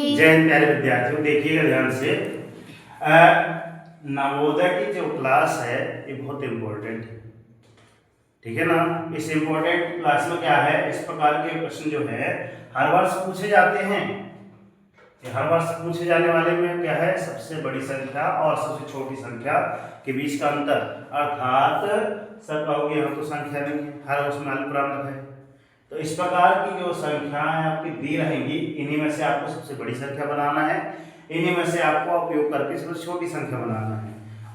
जय हिंद प्यारे विद्यार्थियों, देखिएगा ध्यान से। नवोदय की जो क्लास है ये बहुत इम्पोर्टेंट है, ठीक है ना। इस इम्पोर्टेंट क्लास में क्या है, इस प्रकार के प्रश्न जो है हर वर्ष पूछे जाते हैं। हर वर्ष पूछे जाने वाले में क्या है, सबसे बड़ी संख्या और सबसे छोटी संख्या के बीच का अंतर, अर्थात सर कहोगे हम तो संख्या नहीं है, हर वर्ष में अनुक्रम है। तो इस प्रकार की जो संख्याएं आपकी दी रहेंगी, इन्हीं में से आपको सबसे बड़ी संख्या बनाना है, इन्हीं में से आपको उपयोग करके सबसे छोटी संख्या बनाना है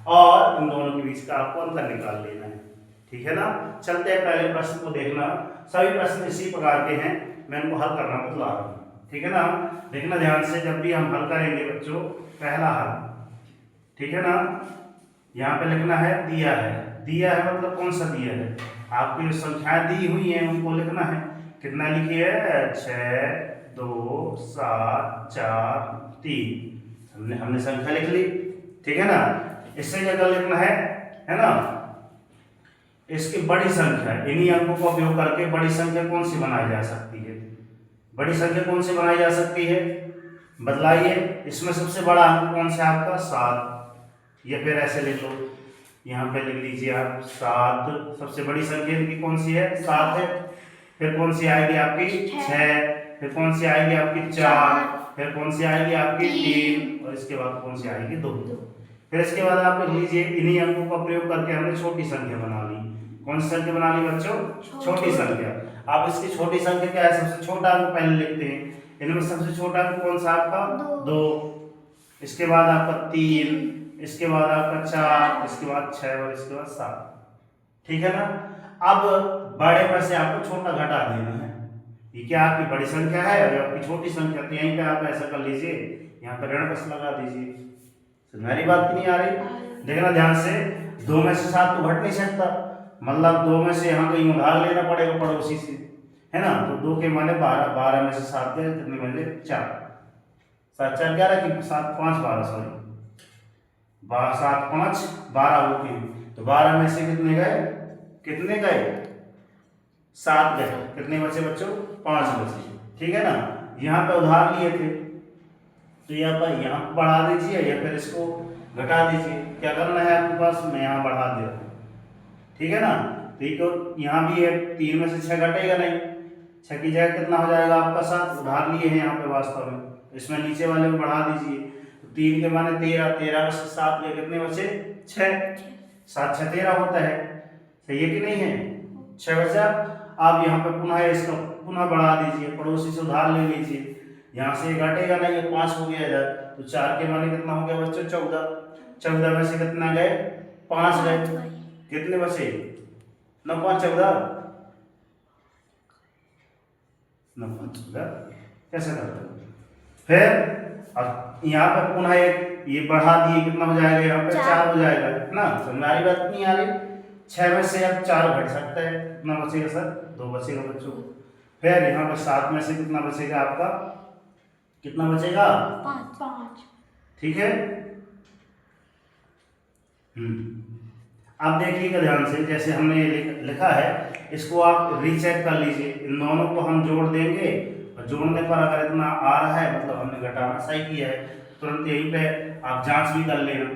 और इन दोनों के बीच का आपको अंतर निकाल लेना है, ठीक है ना। चलते हैं पहले प्रश्न को देखना। सभी प्रश्न इसी प्रकार के हैं, मैं इनको हल करना बतला रहा हूँ, ठीक है ना। देखना ध्यान से, जब भी हम हल करेंगे बच्चों, पहला हल, ठीक है ना। यहाँ पे लिखना है दिया है। दिया है मतलब कौन सा दिया है, आपकी जो संख्याएं दी हुई हैं उनको लिखना है। कितना लिखिए, 6 2 7 4 3, हमने संख्या लिख ली, ठीक है ना। इससे क्या लिखना है ना, इसकी बड़ी संख्या, इन्हीं अंकों का उपयोग करके बड़ी संख्या कौन सी बनाई जा सकती है, बड़ी संख्या कौन सी बनाई जा सकती है, बदलाइए। इसमें सबसे बड़ा अंक कौन सा आपका, 7, या फिर ऐसे लिख लो, यहाँ पे लिख लीजिए आप 7। सबसे बड़ी संख्या इनकी कौन सी है, 7 है। फिर कौन सी आएगी आपकी, 6। फिर कौन सी आएगी आपकी, 4। फिर कौन सी आएगी आपकी, 3। और इसके बाद कौन सी आएगी, 2। फिर इसके बाद आप लिख लीजिए, इन्हीं अंकों का प्रयोग करके हमने छोटी संख्या बना ली। कौन सी संख्या बना ली बच्चों, छोटी संख्या। अब इसकी छोटी संख्या क्या है, सबसे छोटा अंक पहले लिखते हैं। इनमें सबसे छोटा अंक कौन सा आपका, 2। इसके बाद आपका 3, इसके बाद आपका 4, इसके बाद 6 और इसके बाद 7, ठीक है ना। अब बड़े में से आपको छोटा घटा देना है। ये क्या आपकी बड़ी संख्या है और आपकी छोटी संख्या, तो यहीं पे आप ऐसा कर लीजिए, यहाँ पर ऋण बस लगा दीजिए। तुम्हारी बात नहीं आ रही, देखना ध्यान से। 2 में से 7 तो घट नहीं सकता, मतलब 2 में से यहाँ कहीं उधार लेना पड़ेगा पड़ोसी से, है ना। तो 2 के माने 12, 12 में से 7 गए, कितने बचे, 4। 7 4 11 की 7 5 12, सॉरी 7 5 12 होती, तो 12 में से कितने गए, कितने गए, 7 गए, कितने बचे बच्चों, 5 बचे, ठीक है ना। यहाँ पे उधार लिए थे, तो यहाँ पर यहाँ बढ़ा दीजिए या फिर इसको घटा दीजिए, क्या करना है आपके पास, मैं यहाँ बढ़ा दे रहा हूँ, ठीक है ना। ठीक है, यहाँ भी है, 3 में से 6 घटेगा नहीं, 6 की जगह कितना हो जाएगा आपका 7, उधार लिए हैं यहाँ पे वास्तव में, इसमें नीचे वाले में बढ़ा दीजिए। तो 3 के माने 13, 13 में से 7 गए, कितने बचे, 6। 7 6 13 होता है, सही है कि नहीं है, 6 बचा। आप यहाँ पे पुनः इसका पुनः बढ़ा दीजिए, पड़ोसी से उधार ले लीजिए, यहाँ से घटेगा नहीं, 5 हो गया इधर, तो 4 के माने कितना हो गया बच्चों, 14। 14 में से कितना गए, 5 गए, कितने बचे, 9 5 14, 9 5 14, कैसे करते हैं। फिर अब यहाँ पर पुनः एक ये बढ़ा दिए, कितना हो जाएगा यहाँ पे, 4 हो जाएगा ना। तुम्हारी बात नहीं आ रही, 6 में से अब 4 घट सकता है, कितना बचेगा सर, 2 बचेगा बच्चों। फिर यहाँ पर 7 में से कितना बचेगा आपका, कितना बचेगा, 5, ठीक है। अब देखिएगा ध्यान से, जैसे हमने ये लिखा है, इसको आप रीचेक कर लीजिए। इन दोनों को हम जोड़ देंगे और जोड़ने पर अगर इतना आ रहा है, मतलब हमने घटाना सही किया है, तुरंत यहीं पे आप जांच भी कर लेना।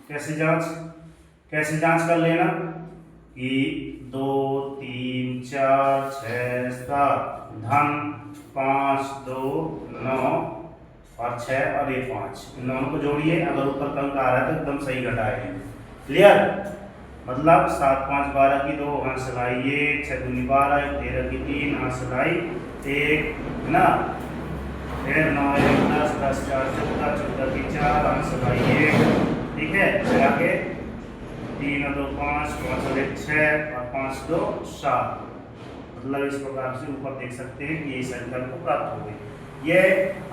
कैसे जांच कर लेना कि 2 3 4 6 7 धन 5 2 9 और 6 और ये 5, इन दोनों को जोड़िए, अगर ऊपर अंक आ रहा है तो एकदम सही घटाएंगे। क्लियर, मतलब 7 5 12 की 2 हासिल आई 1, 6 दूनी 12, 13 की 3 हासिल आई 1 ना। फिर 9 1 10, 10 4 14, 14 की 4 हासिल आई 1, ठीक है। फिर आगे 3 और 2 5, 5 और 1 6 और 5 2 7, मतलब इस प्रकार से ऊपर देख सकते हैं कि ये संख्या को प्राप्त हो गई। ये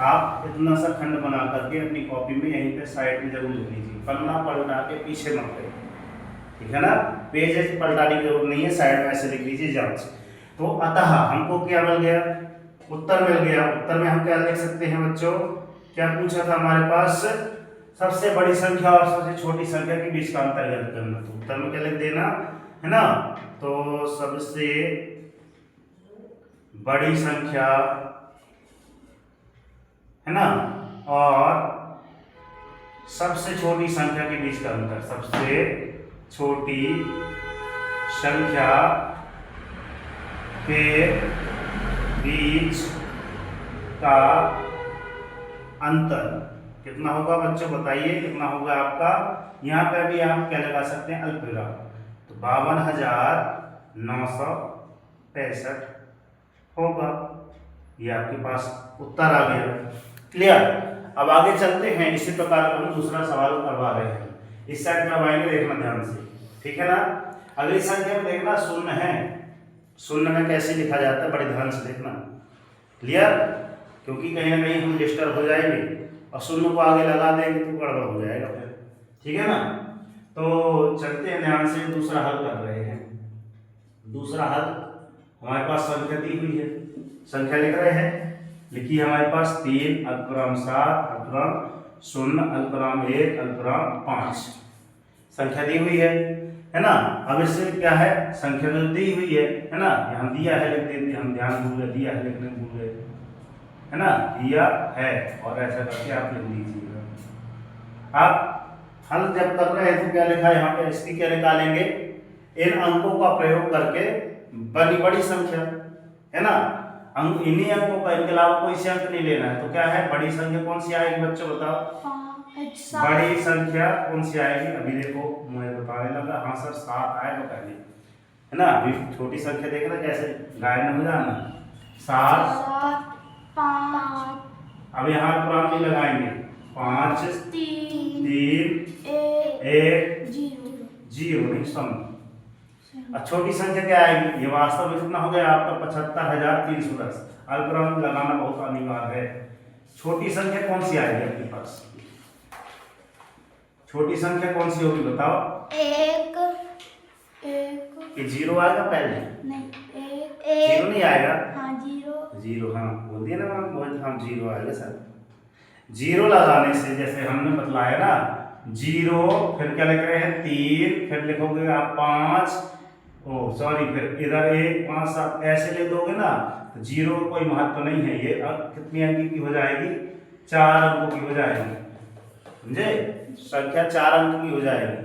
आप इतना सा खंड बना करके अपनी कॉपी में यहीं पे साइड में जरूर लिख लीजिए, पन्ना पलटा के पीछे मत करिए, ठीक है ना। पेज पलटाने की जरूरत नहीं है, साइड में ऐसे लिख लीजिए जांच। तो अतः हमको क्या मिल गया, उत्तर मिल गया। उत्तर में हम क्या लिख सकते हैं बच्चों, क्या पूछा था हमारे पास, सबसे बड़ी संख्या और सबसे छोटी संख्या के बीच का अंतर ज्ञात करना। तो उत्तर में क्या लिख देना है ना, तो सबसे बड़ी संख्या है ना, और सबसे छोटी संख्या के बीच का अंतर, सबसे छोटी संख्या के बीच का अंतर कितना होगा बच्चों, बताइए कितना होगा आपका। यहाँ पे भी आप क्या लगा सकते हैं, अल्पविराम, तो 52,965 होगा। ये आपके पास उत्तर आ गया। क्लियर। अब आगे चलते हैं, इसी प्रकार हम दूसरा सवाल करवा रहे हैं, इस साइड करवाएंगे, देखना ध्यान से, ठीक है ना। अगली संख्या में देखना शून्य है, शून्य में कैसे लिखा जाता है, बड़े ध्यान से देखना। क्लियर, क्योंकि कहीं ना कहीं हम डिस्टर्ब हो जाएंगे और शून्य को आगे लगा देंगे तो गड़बड़ हो जाएगा फिर, ठीक है ना। तो चलते हैं ध्यान से, दूसरा हल कर रहे हैं। दूसरा हल हमारे पास संख्या दी हुई है, संख्या लिख रहे हैं, लिखिए हमारे पास 3 अल्पविराम 7 अल्पविराम 0 अल्पविराम 1 अल्पविराम 5 संख्या दी हुई है ना। अब इससे क्या है, संख्या जो दी हुई है ना, यहाँ दिया है लिख देते, हम ध्यान भूल गए, दिया है लिखने भूल गए, है ना, दिया है, और ऐसा करके आप लिख लीजिएगा। आप हल जब कर रहे हैं तो क्या लिखा है यहाँ पे, इसकी क्या निकालेंगे, इन अंकों का प्रयोग करके बड़ी संख्या, है ना, अंक इन्हीं अंकों का, इनके अलावा कोई से अंक नहीं लेना है। तो क्या है, बड़ी संख्या कौन सी आएगी बच्चों, बताओ। बड़ी संख्या कौन सी आएगी, अभी देखो मुझे बताने लगा, हाँ सर 7 आएगा पहले, है ना। अभी छोटी संख्या देखना कैसे गायब हो जाना, 7 5, अब यहाँ पुरान नहीं लगाएंगे, 5 3 1 0 नहीं सम। अब छोटी संख्या क्या आएगी, ये वास्तव में कितना हो गया आपका 75,310, अल्पविराम लगाना बहुत अनिवार्य है। छोटी संख्या कौन सी आएगी आपके पास, छोटी संख्या कौन सी होगी बताओ। 1 ये 0 आएगा पहले, नहीं 0 नहीं आएगा, हाँ 0 हाँ बोल दिया ना मैम, हाँ 0 आएगा सर। 0 लगाने से जैसे हमने बतलाया ना, 0 फिर क्या लिख रहे हैं 3, फिर लिखोगे आप 5, सॉरी फिर इधर 1 5 7 ऐसे लिख दोगे ना, तो 0 कोई महत्व नहीं है, ये अब कितनी अंक की हो जाएगी, 4 अंकों की हो जाएगी, समझे, संख्या 4 अंक की हो जाएगी,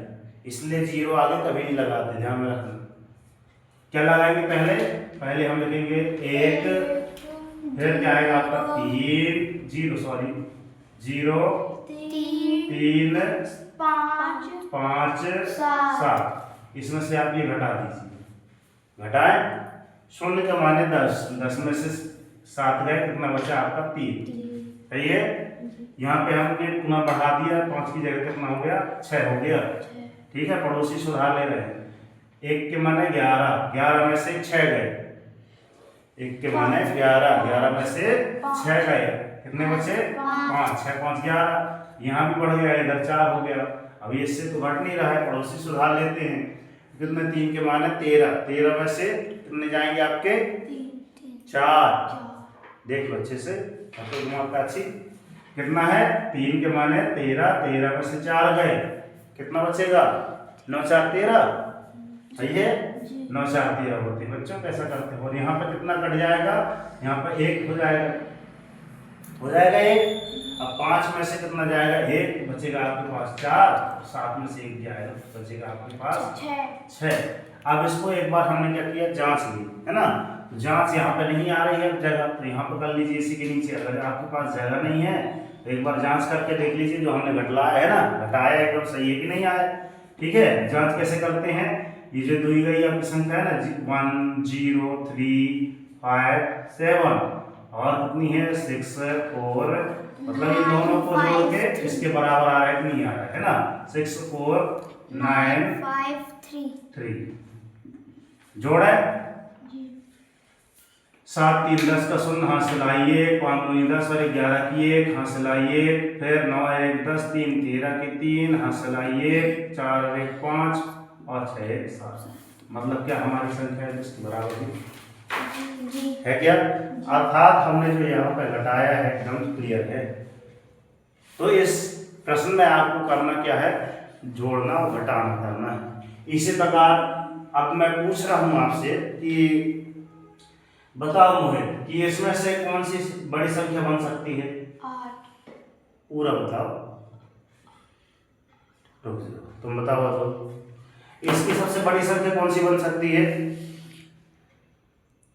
इसलिए 0 आगे कभी नहीं लगाते, ध्यान में रखना। क्या लगाएंगे, पहले हम लिखेंगे 1, फिर क्या आएगा आपका 3 0 सॉरी 0 3 5 7, इसमें से आप ये घटा दीजिए, घटाएं, शून्य का माने 10 में से 7 गए, कितना बचा आपका 3, सही है। यहाँ पे हमने पुनः बढ़ा दिया, 5 की जगह कितना हो गया 6 हो गया, ठीक है। पड़ोसी सुधार ले रहे हैं, 1 के माने 11, 11 में से 6 गए, 1 के माने 11, 11 में से 6 गए, कितने बचे 5, 6 5 11, यहाँ भी बढ़ गया, इधर 4 हो गया। अब इससे तो घट नहीं रहा है, पड़ोसी सुधार लेते हैं, कितने 3 के माने 13, 13 में से कितने जाएंगे आपके 4, देख लो अच्छे से, तो आपका अच्छी कितना है, 3 के माने 13, 13 में से 4 गए, कितना बचेगा 9 4 13, सही है, 9 4 13 होते बच्चों, कैसा करते हो, और यहाँ पर कितना कट जाएगा, यहाँ पर 1 हो जाएगा 1। अब 5 में से कितना जाएगा 1, बचेगा आपके पास 4, 7 में से 1 जाएगा, बचेगा आपके पास 6। अब इसको एक बार हमने क्या किया, जांच ली, है ना, तो जांच यहाँ पे नहीं आ रही है जगह, तो यहाँ पर कर लीजिए इसी के नीचे, अगर आपके पास जगह नहीं है तो एक बार जांच करके देख लीजिए, जो हमने घटाया है ना, घटाया एकदम सही है कि नहीं आया, ठीक है। जांच कैसे करते हैं, ये जो दी गई आपकी संख्या है ना 1 0 3 5 7 और कितनी है 6 4, मतलब इन दोनों को जोड़ के इसके बराबर आ रहा है कि नहीं आ रहा है ना, 6 4 9 5 3 जोड़ा 7 3 10 का 0 हासिल आइए, 5 9 10 और 11 की 1 हासिल आइए, फिर 9 1 10 3 13 की 3 हासिल आइए, 4 1 5 और 6 1 7, मतलब क्या हमारी संख्या इसके बराबर है क्या, अर्थात हमने जो यहाँ पर घटाया है एकदम क्लियर है। तो इस प्रश्न में आपको करना क्या है, जोड़ना और घटाना करना है। इसी प्रकार अब मैं पूछ रहा हूँ आपसे कि बताओ मुझे कि इसमें से कौन सी बड़ी संख्या बन सकती है, 8 पूरा बताओ। रुक जाओ, तुम बताओ तो इसकी सबसे बड़ी संख्या कौन सी बन सकती है?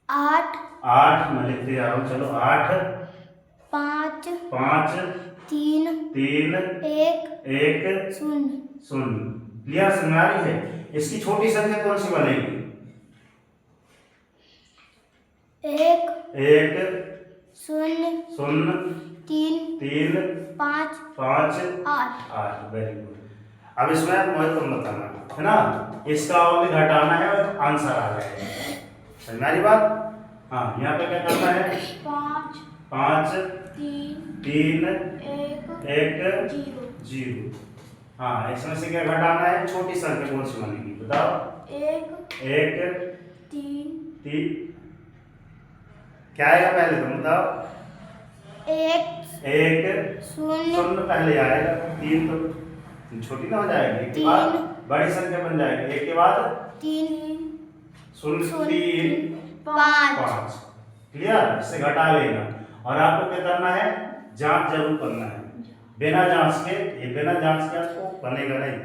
8 8 मैं लिखते जा रहा हूँ, चलो 8 5 5 3 3 1 1 0 0। क्लियर समझ आ रही है? इसकी छोटी संख्या कौन सी बनेगी? 1 1 0 0 3 3 5 5 8 8। Very good. अब इसमें मुझे तुम बताना है ना, इसका ओनली घटाना है और आंसर आ जाएगा। समझ आ रही बात? हाँ, यहाँ पे क्या करना है? 5 5 3 3 1 1 0 0। हाँ, इसमें से क्या घटाना है? छोटी संख्या कौन सी बनेगी बताओ? 1 1 3 क्या आएगा पहले तुम बताओ? 1 1 0 शून्य पहले आएगा, 3 तो छोटी ना हो जाएगी, एक के बाद बड़ी संख्या बन जाएगी, एक के बाद 3 शून्य 3 5 5। क्लियर? इससे घटा लेना और आपको क्या करना है? जांच जरूर करना है। बिना जांच के, ये बिना जांच के आपको बनेगा नहीं।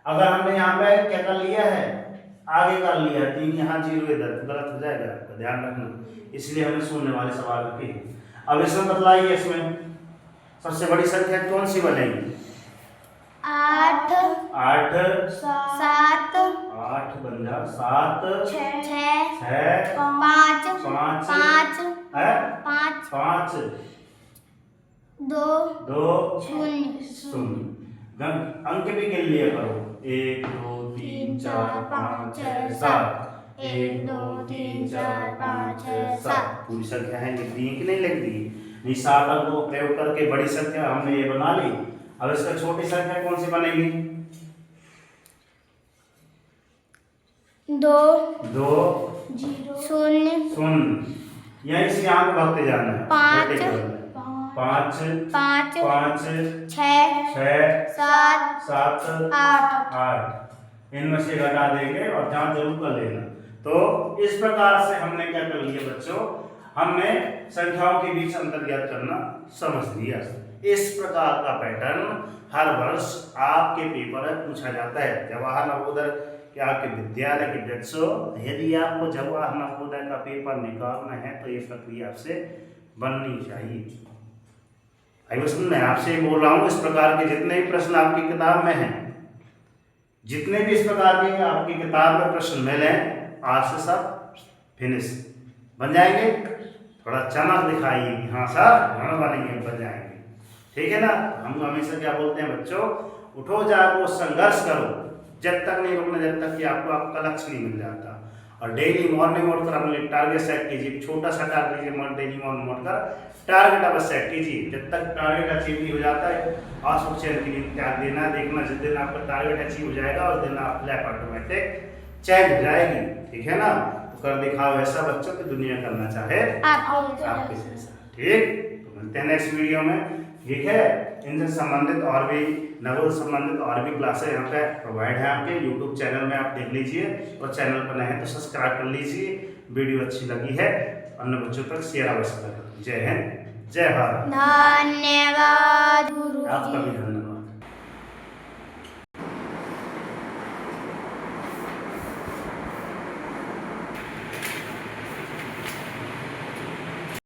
अगर हमने यहाँ पे क्या कर लिया है, आगे कर लिया 3 यहाँ 0 इधर, तो गलत हो जाएगा, आपका ध्यान रखना। इसलिए हमने शून्य वाले सवाल रखे। अब इसमें बतलाइए, इसमें सबसे बड़ी संख्या कौन सी बनेगी? 8 8 7 8 बन जा 7 6 6 5 5 5 है 5 5 2 2 0 0। अंक भी गिन लिया करो, 1 2 3 4 5 6 7। 1 2 3 4 5 6 7 पूरी संख्या है, लिख दी कि नहीं लिख दी? नहीं, 7 अंक को प्रयोग करके बड़ी संख्या हमने ये बना ली। अब इसका छोटी संख्या कौन सी बनेगी? 2 2 0 0। यहीं से यहाँ पे भागते जाना है। 5 5 5 5 6 6 7 7 8 8। इनमें से घटा देंगे और जांच जरूर कर लेना। तो इस प्रकार से हमने क्या कर लिया बच्चों, हमने संख्याओं के बीच अंतर ज्ञात करना समझ लिया। इस प्रकार का पैटर्न हर वर्ष आपके पेपर में पूछा जाता है। जवाहर नवोदय के आपके विद्यालय के बच्चों, यदि आपको जवाहर नवोदय का पेपर निकालना है तो ये प्रक्रिया आपसे बननी चाहिए। आइए सुनना है, आपसे बोल रहा हूँ, इस प्रकार के जितने भी प्रश्न आपकी किताब में हैं, जितने भी इस प्रकार के आपकी किताब में प्रश्न मिले, आज से सब फिनिश बन जाएंगे। थोड़ा चमक दिखाइए कि हाँ सर हम बनेंगे, बन जाएंगे। ठीक है ना? हम हमेशा क्या बोलते हैं बच्चों, उठो जागो संघर्ष करो, जब तक नहीं रुकना जब तक कि आपको आपका लक्ष्य नहीं मिल जाता। और डेली मॉर्निंग उठकर अपने टारगेट सेट कीजिए, छोटा सा टारगेट लीजिए, डेली मॉर्निंग उठकर टारगेट अवश्य सेट कीजिए। जब तक टारगेट अचीव नहीं हो जाता है आंसू चैन के लिए क्या देना देखना, जिस दिन आपका टारगेट अचीव हो जाएगा उस दिन आप लाइफ ऑटोमेटिक चेंज हो जाएगी। ठीक है ना? तो कर दिखाओ ऐसा बच्चों की दुनिया करना चाहे आपके जैसा। ठीक, तो मिलते हैं नेक्स्ट वीडियो में। ठीक है, इनसे संबंधित और भी नवोदय संबंधित और भी क्लासेस यहाँ पे प्रोवाइड है आपके यूट्यूब चैनल में, आप देख लीजिए। और चैनल पर नए हैं तो सब्सक्राइब कर लीजिए। वीडियो अच्छी लगी है अन्य बच्चों तक शेयर अवश्य करें। जय हिंद, जय भारत। धन्यवाद गुरु आपका भी धन्यवाद।